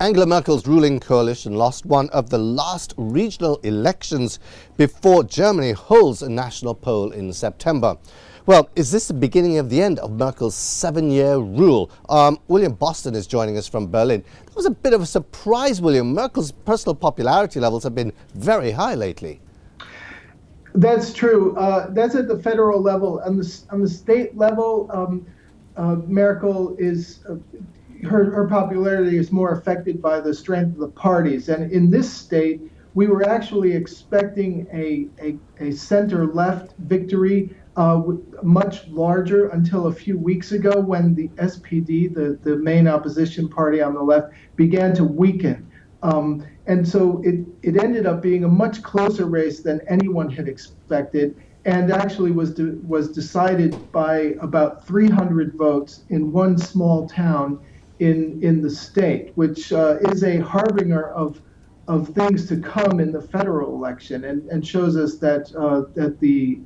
Angela Merkel's ruling coalition lost one of the last regional elections before Germany holds a national poll in September. Well, is this the beginning of the end of Merkel's 7-year rule? William Boston is joining us from Berlin. That was a bit of a surprise, William. Merkel's personal popularity levels have been very high lately. That's true. That's at the federal level. On the state level, Merkel is her popularity is more affected by the strength of the parties. And in this state, we were actually expecting a center-left victory, much larger, until a few weeks ago when the SPD, the main opposition party on the left, began to weaken. And so it ended up being a much closer race than anyone had expected, and actually was decided by about 300 votes in one small town in the state, which is a harbinger of things to come in the federal election, and shows us that the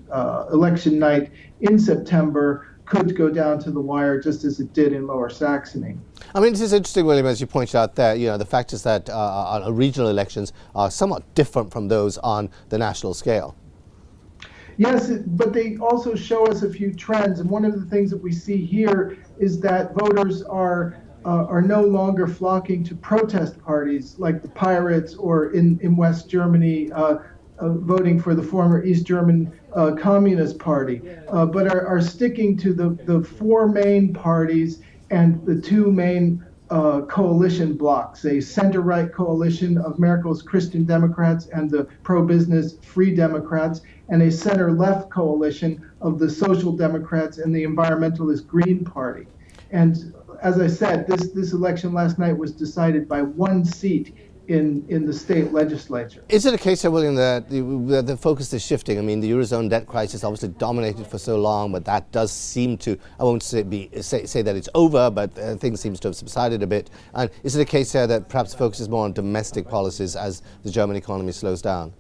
election night in September could go down to the wire, just as it did in Lower Saxony. I mean, this is interesting, William, as you pointed out there. You know, the fact is that regional elections are somewhat different from those on the national scale. Yes, but they also show us a few trends, and one of the things that we see here is that voters are no longer flocking to protest parties like the Pirates, or in West Germany, voting for the former East German Communist Party, but are sticking to the four main parties and the two main coalition blocs, a center-right coalition of Merkel's Christian Democrats and the pro-business Free Democrats, and a center-left coalition of the Social Democrats and the environmentalist Green Party. And as I said, this election last night was decided by one seat in the state legislature. Is it a case, William, that the focus is shifting? I mean, the Eurozone debt crisis obviously dominated for so long, but that does seem to, I won't say that it's over, but things seem to have subsided a bit. And is it a case here that perhaps focuses more on domestic policies as the German economy slows down?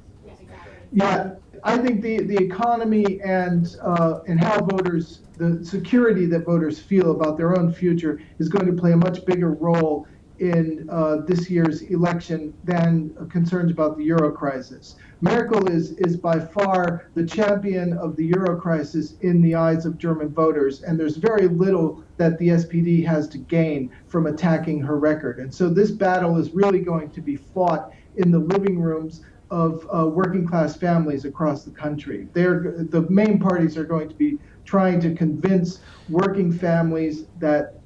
Yeah, I think the economy and how voters, the security that voters feel about their own future is going to play a much bigger role in this year's election than concerns about the euro crisis. Merkel is by far the champion of the euro crisis in the eyes of German voters, and there's very little that the SPD has to gain from attacking her record. And so this battle is really going to be fought in the living rooms of working class families across the country. The main parties are going to be trying to convince working families that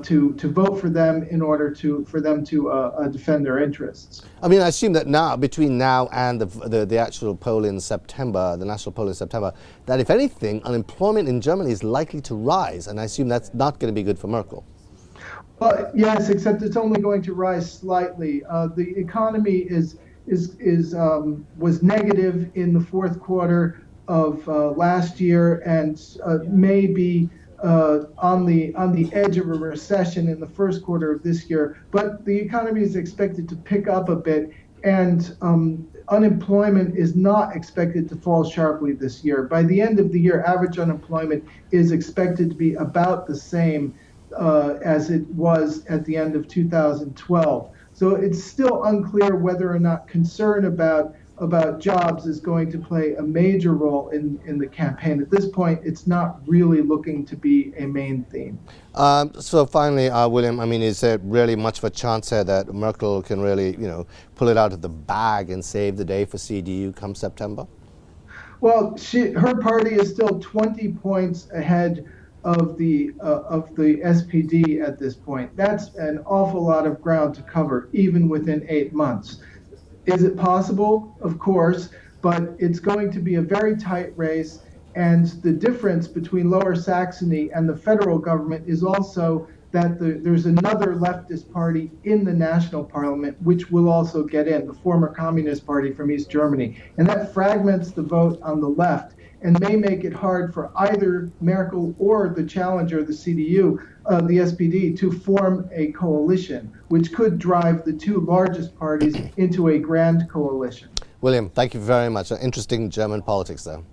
to vote for them in order for them to defend their interests. I mean, I assume that now, between now and the actual poll in September, the national poll in September, that if anything, unemployment in Germany is likely to rise, and I assume that's not going to be good for Merkel. Well, yes, except it's only going to rise slightly. The economy was negative in the fourth quarter of last year, and may be on the edge of a recession in the first quarter of this year. But the economy is expected to pick up a bit, and unemployment is not expected to fall sharply this year. By the end of the year, average unemployment is expected to be about the same as it was at the end of 2012. So it's still unclear whether or not concern about jobs is going to play a major role in the campaign. At this point, it's not really looking to be a main theme. So finally, William, I mean, is there really much of a chance here that Merkel can really, pull it out of the bag and save the day for CDU come September? Well, her party is still 20 points ahead of the SPD at this point. That's an awful lot of ground to cover, even within 8 months. Is it possible? Of course, but it's going to be a very tight race, and the difference between Lower Saxony and the federal government is also that there's another leftist party in the national parliament which will also get in, the former Communist Party from East Germany, and that fragments the vote on the left and may make it hard for either Merkel or the challenger, the CDU, the SPD, to form a coalition, which could drive the two largest parties into a grand coalition. William, thank you very much. Interesting German politics, though.